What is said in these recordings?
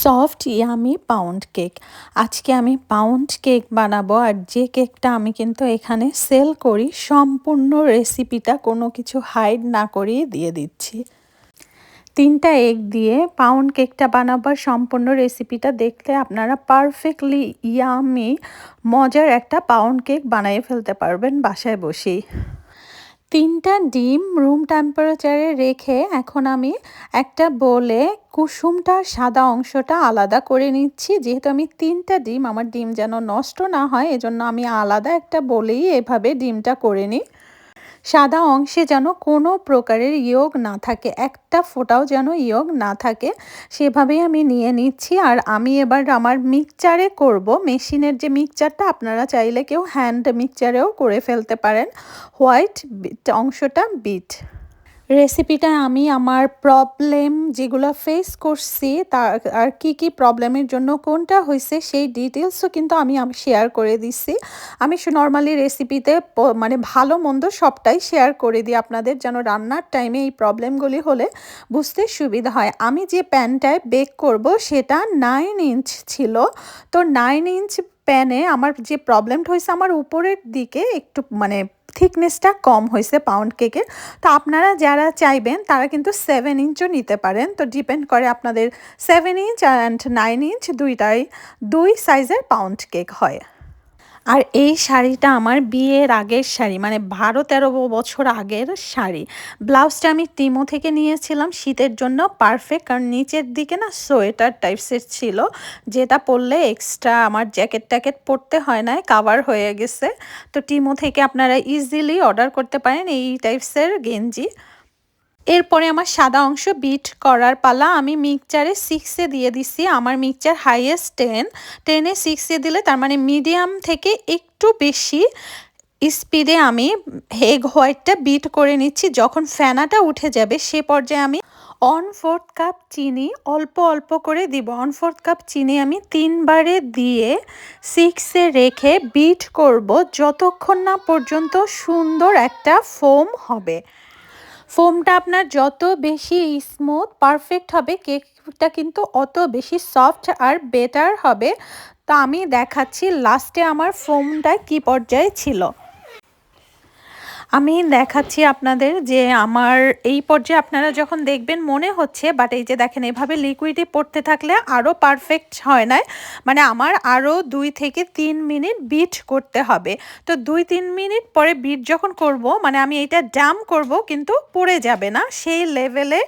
Soft yummy pound cake. আজকে আমি pound cake বানাবো, আর যে কেকটা আমি কিন্তু এখানে সেল করি সম্পূর্ণ রেসিপিটা কোনো কিছু হাইড না করেই দিয়ে দিচ্ছি। 3টা এগ দিয়ে পাউন্ড কেকটা বানাবার সম্পূর্ণ রেসিপিটা দেখলে আপনারা পারফেক্টলি ইয়ামি মজার একটা পাউন্ড কেক বানিয়ে ফেলতে পারবেন বাসায় বসেই। 3টা ডিম রুম টেম্পারেচারে রেখে এখন আমি একটা বোলে কুসুমটার সাদা অংশটা আলাদা করে নিচ্ছি। যেহেতু আমি 3টা ডিম, আমার ডিম যেন নষ্ট না হয় এজন্য আমি আলাদা একটা বোলেই এভাবে ডিমটা করে নিই। সাদা অংশে যেন কোনো প্রকারের ইয়োগ না থাকে, একটা ফোঁটাও যেন ইয়োগ না থাকে, সেভাবেই আমি নিয়ে নিচ্ছি। আর আমি এবার আমার মিক্সচারে করব। মেশিনের যে মিক্সচারটা, আপনারা চাইলে কেউ হ্যান্ড মিক্সচারেও করে ফেলতে পারেন হোয়াইট অংশটা বিট। রেসিপিটা আমি আমার প্রবলেম যেগুলো ফেস করছি তার আর কি প্রবলেমের জন্য কোনটা হয়েছে সেই ডিটেলসও কিন্তু আমি শেয়ার করে দিচ্ছি। আমি নর্মালি রেসিপিতে মানে ভালো মন্দ সবটাই শেয়ার করে দিই আপনাদের, যেন রান্নার টাইমে এই প্রবলেমগুলি হলে বুঝতে সুবিধা হয়। আমি যে প্যানটায় বেক করব সেটা 9 ইঞ্চ ছিল। তো 9 ইঞ্চ প্যানে আমার যে প্রবলেমটা হয়েছে, আমার উপরের দিকে একটু মানে থিকনেসটা কম হয়েছে পাউন্ড কেকের। তো আপনারা যারা চাইবেন তারা কিন্তু 7 ইঞ্চও নিতে পারেন। তো ডিপেন্ড করে আপনাদের 7 ইঞ্চ অ্যান্ড 9 ইঞ্চ দুইটাই দুই সাইজের পাউন্ড কেক হয়। আর এই শাড়িটা আমার বিয়ের আগের শাড়ি, মানে 12-13 বছর আগের শাড়ি। ব্লাউজটা আমি টিমো থেকে নিয়েছিলাম শীতের জন্য পারফেক্ট, কারণ নিচের দিকে না সোয়েটার টাইপসের ছিল, যেটা পরলে এক্সট্রা আমার জ্যাকেট ট্যাকেট পরতে হয় না, কাভার হয়ে গেছে। তো টিমো থেকে আপনারা ইজিলি অর্ডার করতে পারেন এই টাইপসের গেঞ্জি। এরপরে আমার সাদা অংশ বিট করার পালা। আমি মিক্সচারে 6-এ দিয়ে দিছি। আমার মিক্সচার হাইয়েস্ট 10, 10-এ 6-এ দিলে তার মানে মিডিয়াম থেকে একটু বেশি স্পিডে আমি এগ হোয়াইটটা বিট করে নিচ্ছি। যখন ফেনাটা উঠে যাবে সে পর্যায়ে আমি 1/4 কাপ চিনি অল্প অল্প করে দিব। 1/4 কাপ চিনি আমি 3 বারে দিয়ে 6-এ রেখে বিট করব যতক্ষণ না পর্যন্ত সুন্দর একটা ফোম হবে। ফোমটা আপনার যত বেশি স্মুথ পারফেক্ট হবে, কেকটা কিন্তু অত বেশি সফট আর বেটার হবে। তো আমি দেখাচ্ছি লাস্টে আমার ফোমটা কি পর্যায়ে ছিল। আমি দেখাচ্ছি আপনাদের যে আমার এই পর্যায়ে আপনারা যখন দেখবেন মনে হচ্ছে, বাট এই যে দেখেন এভাবে লিকুইডে পড়তে থাকলে আরও পারফেক্ট হয় না, মানে আমার আরও 2 থেকে 3 মিনিট বিট করতে হবে। তো 2-3 মিনিট পরে বিট যখন করব, মানে আমি এটা ডাম করব কিন্তু পড়ে যাবে না, সেই লেভেলে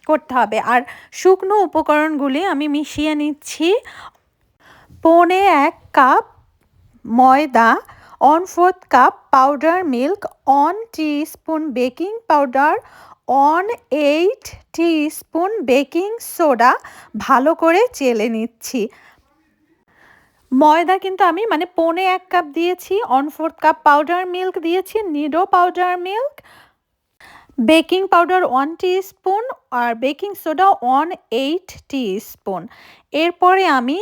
করতে হবে। আর শুকনো উপকরণগুলি আমি মিশিয়ে নিচ্ছি। 1/4 কাপ ময়দা, 1/4 cup powder milk, 1 teaspoon baking powder, 1/8 teaspoon baking soda ভালো করে চেলে নিচ্ছি। ময়দা কিন্তু আমি মানে 1/4 কাপ দিয়েছি, 1/4 কাপ পাউডার মিল্ক দিয়েছি, Nido powder milk, baking powder 1 teaspoon আর বেকিং সোডা 1/8 টিস্পুন। এরপরে আমি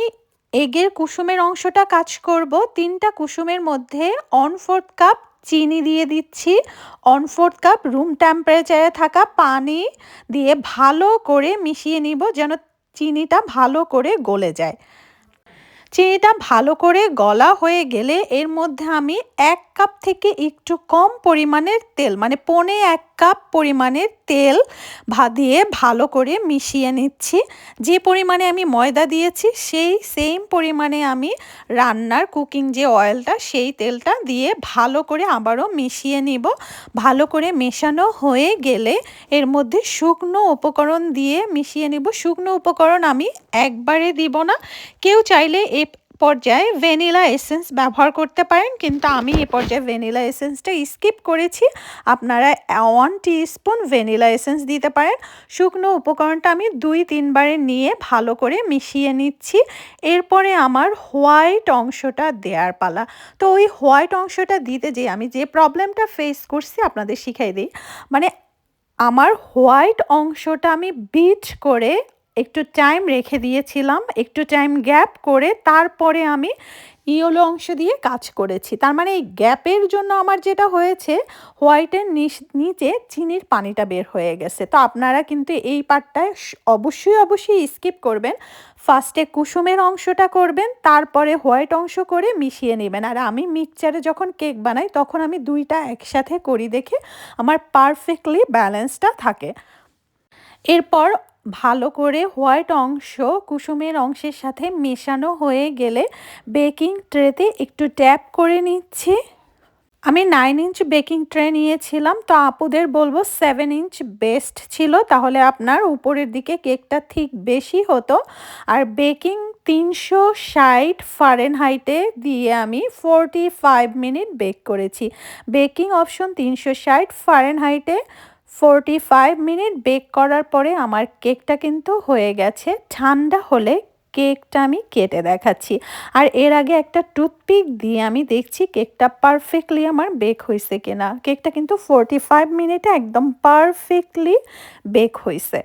এগের কুসুমের অংশটা কাজ করব। 3টা কুসুমের মধ্যে 1/4 কাপ চিনি দিয়ে দিচ্ছি, 1/4 কাপ রুম টেম্পারেচারে থাকা পানি দিয়ে ভালো করে মিশিয়ে নিব যেন চিনিটা ভালো করে গলে যায়। চিনিটা ভালো করে গলা হয়ে গেলে এর মধ্যে আমি 1 কাপ থেকে একটু কম পরিমাণের তেল, মানে 1/4 কাপ পরিমাণের তেল দিয়ে ভালো করে মিশিয়ে নিচ্ছি। যে পরিমাণে আমি ময়দা দিয়েছি সেই সেম পরিমাণে আমি রান্নার কুকিং যে অয়েলটা সেই তেলটা দিয়ে ভালো করে আবারও মিশিয়ে নিব। ভালো করে মেশানো হয়ে গেলে এর মধ্যে শুকনো উপকরণ দিয়ে মিশিয়ে নিব। শুকনো উপকরণ আমি একবারে দিব না, কেউ চাইলে এই পর্যায়ে ভ্যানিলা এসেন্স ব্যবহার করতে পারেন, কিন্তু আমি এই পর্যায়ে ভ্যানিলা এসেন্সটা স্কিপ করেছি। আপনারা 1 টিস্পুন ভ্যানিলা এসেন্স দিতে পারেন। শুকনো উপকরণটা আমি 2-3 বারে নিয়ে ভালো করে মিশিয়ে নিচ্ছি। এরপরে আমার হোয়াইট অংশটা দেওয়ার পালা। তো ওই হোয়াইট অংশটা দিতে যেয়ে আমি যে প্রবলেমটা ফেস করছি আপনাদের শিখাই দিই। মানে আমার হোয়াইট অংশটা আমি বিট করে একটু টাইম রেখে দিয়েছিলাম, একটু টাইম গ্যাপ করে তারপরে আমি ইয়েলো অংশ দিয়ে কাজ করেছি। তার মানে এই গ্যাপের জন্য আমার যেটা হয়েছে, হোয়াইটের নিচে চিনির পানিটা বের হয়ে গেছে। তো আপনারা কিন্তু এই পার্টটায় অবশ্যই স্কিপ করবেন। ফার্স্টে কুসুমের অংশটা করবেন, তারপরে হোয়াইট অংশ করে মিশিয়ে নেবেন। আর আমি মিক্সচারে যখন কেক বানাই তখন আমি দুইটা একসাথে করি দেখে আমার পারফেক্টলি ব্যালেন্সটা থাকে। এরপর ভালো করে হোয়াইট অংশ কুসুমের অংশের সাথে মেশানো হয়ে গেলে বেকিং ট্রেতে একটু ট্যাপ করে নিচ্ছি। আমি 9 ইঞ্চ বেকিং ট্রে নিয়েছিলাম, তো আপুদের বলবো 7 ইঞ্চ বেস্ট ছিল, তাহলে আপনার উপরের দিকে কেকটা ঠিক বেশি হতো। আর বেকিং 360 ফারেনহাইটে দিয়ে আমি 45 মিনিট বেক করেছি। বেকিং অপশন 360 ফারেনহাইটে 45 মিনিট বেক করার পরে আমার কেকটা কিন্তু হয়ে গেছে। ঠান্ডা হলে কেকটা আমি কেটে দেখাচ্ছি। আর এর আগে একটা টুথপিক দিয়ে আমি দেখছি কেকটা পারফেক্টলি আমার বেক হয়েছে কিনা। কেকটা কিন্তু 45 মিনিটে একদম পারফেক্টলি বেক হয়েছে।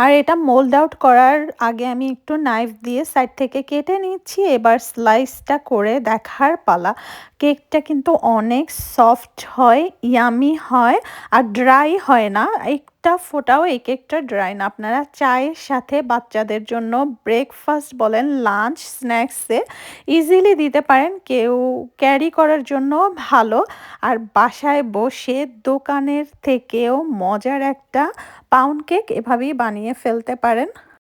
আর এটা মোল্ড আউট করার আগে আমি একটু নাইফ দিয়ে সাইড থেকে কেটে নিচ্ছি। এবার স্লাইসটা করে দেখার পালা। কেকটা কিন্তু অনেক সফট হয়, ইয়ামি হয়, আর ড্রাই হয় না। একটা ফোঁটাও এই কেকটা ড্রাই না। আপনারা চায়ের সাথে বাচ্চাদের জন্য ব্রেকফাস্ট বলেন, লাঞ্চ, স্ন্যাক্সে ইজিলি দিতে পারেন। কেউ ক্যারি করার জন্য ভালো। আর বাসায় বসে দোকানের থেকেও মজার একটা পাউন্ড কেক এভাবেই বানিয়ে ফেলতে পারেন।